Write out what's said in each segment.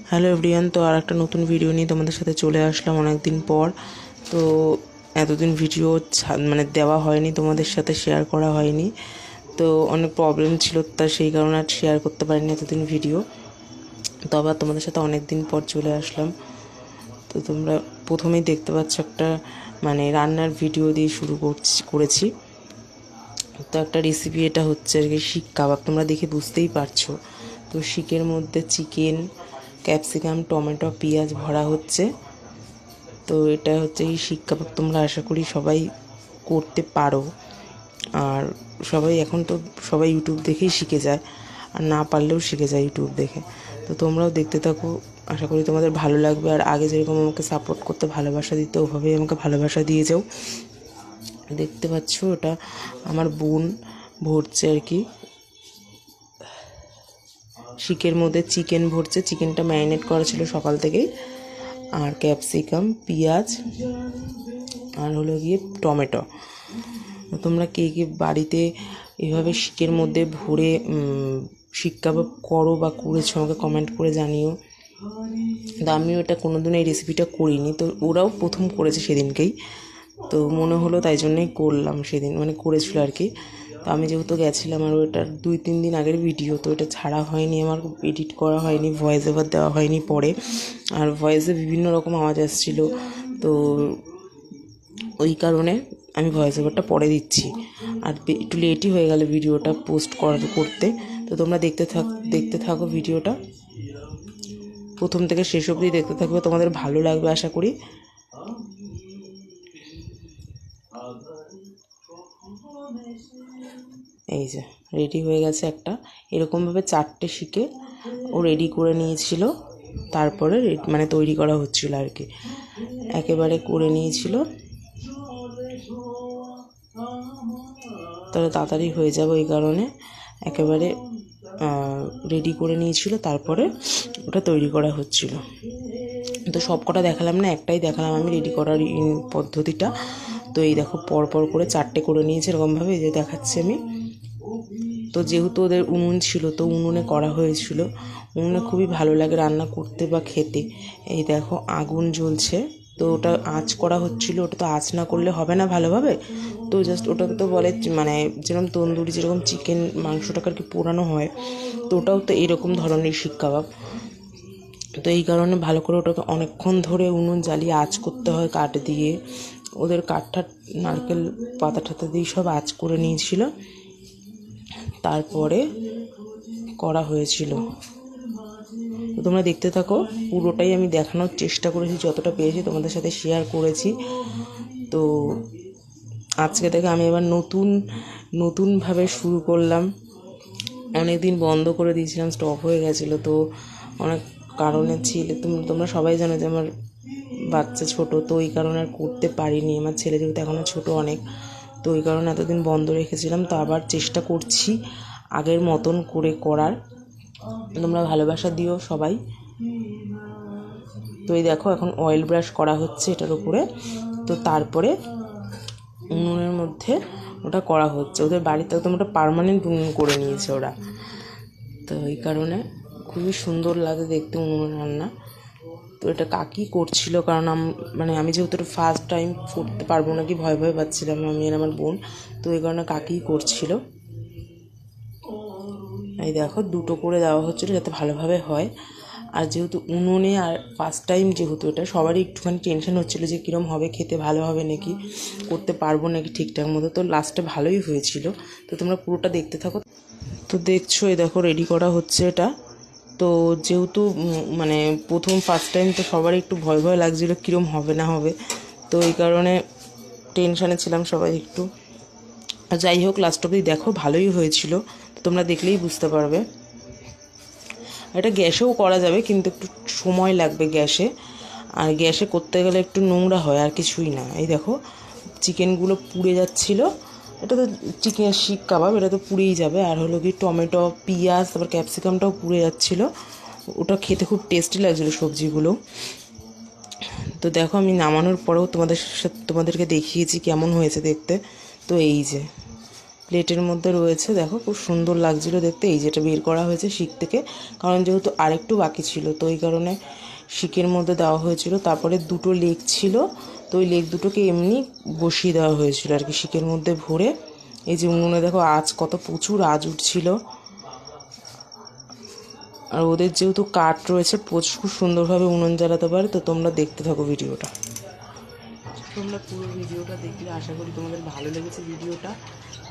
Hello everyone, তো আর একটা নতুন ভিডিও নিয়ে তোমাদের সাথে চলে আসলাম অনেক দিন পর। তো এতদিন ভিডিও মানে দেওয়া হয়নি, তোমাদের সাথে শেয়ার করা হয়নি। তো অনেক প্রবলেম ছিল, তা সেই কারণে আর শেয়ার করতে পারিনি এতদিন ভিডিও। তো আবার তোমাদের সাথে অনেক দিন পর চলে আসলাম। তো তোমরা প্রথমেই দেখতে পাচ্ছ একটা মানে রান্নার ভিডিও দিয়ে শুরু করেছি। তো একটা রেসিপি, এটা হচ্ছে আর কি শিক কাবাব। তোমরা দেখে বুঝতেই পারছো। তো শিকের মধ্যে চিকেন, ক্যাপসিকাম, টমেটো, পেঁয়াজ ভরা হচ্ছে। তো এটা হচ্ছে এই শিক কাবাব। তোমরা আশা করি সবাই করতে পারো। আর সবাই এখন তো সবাই ইউটিউব দেখেই শিখে যায়, আর না পারলেও শিখে যায় ইউটিউব দেখে। তো তোমরাও দেখতে থাকো, আশা করি তোমাদের ভালো লাগবে। আর আগে যেরকম আমাকে সাপোর্ট করতে, ভালোবাসা দিতে, ওভাবেই আমাকে ভালোবাসা দিয়ে যাও। দেখতে পাচ্ছ ওটা আমার বোন ভরছে আর কি। শিকের মধ্যে চিকেন ভরছে, চিকেনটা ম্যারিনেট করা ছিল সকাল থেকেই। আর ক্যাপসিকাম, পেঁয়াজ, আর হলো গিয়ে টমেটো। তোমরা কে কে বাড়িতে এভাবে শিকের মধ্যে ভরে শিক কাবাব করো বা করেছো, আমাকে কমেন্ট করে জানিও। তো আমিও এটা কোনোদিন এই রেসিপিটা করিনি, তো ওরাও প্রথম করেছে সেদিনকেই। তো মনে হলো তাই জন্যই করলাম সেদিন, মানে করেছিল আর কি। তো আমি যেহেতু গেছিলাম, আর ওটার 2-3 দিন আগের ভিডিও, তো এটা ছাড়া হয়নি, আমার এডিট করা হয়নি, ভয়েস ওভার দেওয়া হয়নি পরে। আর ভয়েসে বিভিন্ন রকম আওয়াজ আসছিলো, তো ওই কারণে আমি ভয়েস ওভারটা পরে দিচ্ছি। আর একটু লেটই হয়ে গেল ভিডিওটা পোস্ট করতে। তো তোমরা দেখতে থাকো ভিডিওটা প্রথম থেকে শেষ অবধি দেখতে থাকবে, তোমাদের ভালো লাগবে আশা করি। এই যে রেডি হয়ে গেছে একটা, এরকমভাবে 4টে শিকে ও রেডি করে নিয়েছিল। তারপরে মানে তৈরি করা হচ্ছিল আর কি, একেবারে করে নিয়েছিল। তাহলে তাড়াতাড়ি হয়ে যাবে, ওই কারণে একেবারে রেডি করে নিয়েছিল, তারপরে ওটা তৈরি করা হচ্ছিল। তো সব কটা দেখালাম না, একটাই দেখালাম আমি রেডি করার পদ্ধতিটা। তো এই দেখো পরপর করে 4টে করে নিয়েছে এরকমভাবে, এই যে দেখাচ্ছি আমি। তো যেহেতু ওদের উনুন ছিল, তো উনুনে করা হয়েছিল। উনুনে খুবই ভালো লাগে রান্না করতে বা খেতে। এই দেখো আগুন জ্বলছে, তো ওটা আঁচ করা হচ্ছিল। ওটা তো আঁচ না করলে হবে না ভালোভাবে। তো জাস্ট ওটাকে তো বলে মানে যেরকম তন্দুরি, যেরকম চিকেন মাংসটাকে আর কি পোড়ানো হয়, তো ওটাও তো এরকম ধরনের শিক কাবাব। তো এই কারণে ভালো করে ওটাকে অনেকক্ষণ ধরে উনুন জ্বালিয়ে আঁচ করতে হয় কাঠ দিয়ে। ওদের কাঠ নারকেল পাতা টাতা দিয়ে সব আঁচ করে নিয়েছিল, তারপরে করা হয়েছিল। তো তোমরা দেখতে থাকো, পুরোটাই আমি দেখানোর চেষ্টা করেছি, যতটা পেরেছি তোমাদের সাথে শেয়ার করেছি। তো আজকে থেকে আমি এবার নতুনভাবে শুরু করলাম। অনেক দিন বন্ধ করে দিয়েছিলাম, স্টপ হয়ে গেছিলো। তো অনেক কারণে ছিল, তোমরা সবাই জানো যে আমার বাচ্চা ছোট, তো ওই কারণে আর করতে পারিনি। আমার ছেলে যেহেতু এখনও ছোটো অনেক, তো ওই কারণে এতদিন বন্ধ রেখেছিলাম। তো আবার চেষ্টা করছি আগের মতন করে করার। তোমরা ভালোবাসা দিও সবাই। তো এই দেখো এখন অয়েল ব্রাশ করা হচ্ছে এটার উপরে। তো তারপরে উনুনের মধ্যে ওটা করা হচ্ছে। ওদের বাড়িতে একদম ওটা পার্মানেন্ট উনুন করে নিয়েছে ওরা। তো এই কারণে খুবই সুন্দর লাগে দেখতে উনুনের রান্না। তো এটা কাকি করছিল, কারণ মানে আমি যেহেতু এটা ফার্স্ট টাইম করতে পারবো নাকি ভয় পাচ্ছিলাম আমি আর আমার বোন। তো এই কারণে কাকিই করছিল। এই দেখো 2টো করে দেওয়া হচ্ছিলো যাতে ভালোভাবে হয়। আর যেহেতু উনুনে, আর ফার্স্ট টাইম যেহেতু, এটা সবারই একটুখানি টেনশন হচ্ছিলো যে কীরকম হবে, খেতে ভালো হবে নাকি, করতে পারবো নাকি ঠিকঠাক মতো। তো লাস্টে ভালোই হয়েছিল। তো তোমরা পুরোটা দেখতে থাকো। তো দেখছো এই দেখো রেডি করা হচ্ছে এটা। তো যেহেতু মানে ফার্স্ট টাইম, তো সবারই একটু ভয় লাগছিলো কীরকম হবে না হবে। তো এই কারণে টেনশানে ছিলাম সবাই একটু। আর যাই হোক, লাস্ট অবধি দেখো ভালোই হয়েছিল, তোমরা দেখলেই বুঝতে পারবে। এটা গ্যাসেও করা যাবে, কিন্তু একটু সময় লাগবে গ্যাসে। আর গ্যাসে করতে গেলে একটু নোংরা হয়, আর কিছুই না। এই দেখো চিকেনগুলো পুড়ে যাচ্ছিলো। এটা তো চিকেন শিক কাবাব, এটা তো পুড়েই যাবে। আর হলো কি টমেটো, পেঁয়াজ, তারপর ক্যাপসিকামটাও পুড়ে যাচ্ছিলো। ওটা খেতে খুব টেস্টি লাগছিলো সবজিগুলো। তো দেখো আমি নামানোর পরেও তোমাদেরকে দেখিয়েছি কেমন হয়েছে দেখতে। তো এই যে প্লেটের মধ্যে রয়েছে। দেখো খুব সুন্দর লাগছিল দেখতে। এই যেটা বের করা হয়েছে শিক থেকে, কারণ যেহেতু আরেকটু বাকি ছিল তো এই কারণে শিকের মধ্যে দেওয়া হয়েছিল। তারপরে দুটো লেগ ছিল, তো ওই লেগ দুটোকে এমনি বসিয়ে দেওয়া হয়েছিল আর কি শিকের মধ্যে ভরে। এই যে উনুনে দেখো আঁচ, কত প্রচুর আঁচ উঠছিল। আর ওদের যেহেতু কাঠ রয়েছে খুব সুন্দরভাবে উনুন জ্বালাতে পারে। তো তোমরা দেখতে থাকো ভিডিওটা। তোমরা পুরো ভিডিওটা দেখলে আশা করি তোমাদের ভালো লেগেছে ভিডিওটা।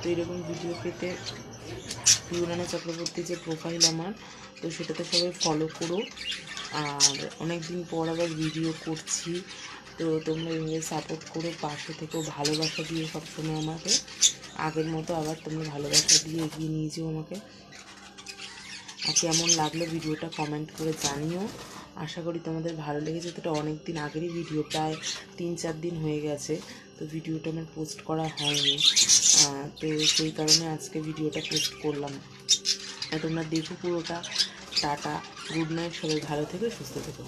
তো এরকম ভিডিও পেতে পিউরানা চক্রবর্তী যে প্রোফাইল আমার, তো সেটাতে সবাই ফলো করো। আর অনেক দিন পর আবার ভিডিও করছি, তো তোমরা এভাবে সাপোর্ট করো, পাশে থেকেও ভালোবাসা দিয়ে সবসময় আমাকে আগের মতো আবার তোমরা ভালোবাসা দিয়ে এগিয়ে নিয়ে যেও আমাকে। আর কেমন লাগলো ভিডিওটা কমেন্ট করে জানিও। আশা করি তোমাদের ভালো লেগেছে। তো এটা অনেক দিন আগেরই ভিডিও, প্রায় 3-4 দিন হয়ে গেছে, তো ভিডিওটা আমার পোস্ট করা হয়নি। তো সেই কারণে আজকে ভিডিওটা পোস্ট করলাম। তোমরা দেখো পুরোটা। টাটা, গুড নাইট, সবাই ভালো থেকো, সুস্থ থেকো।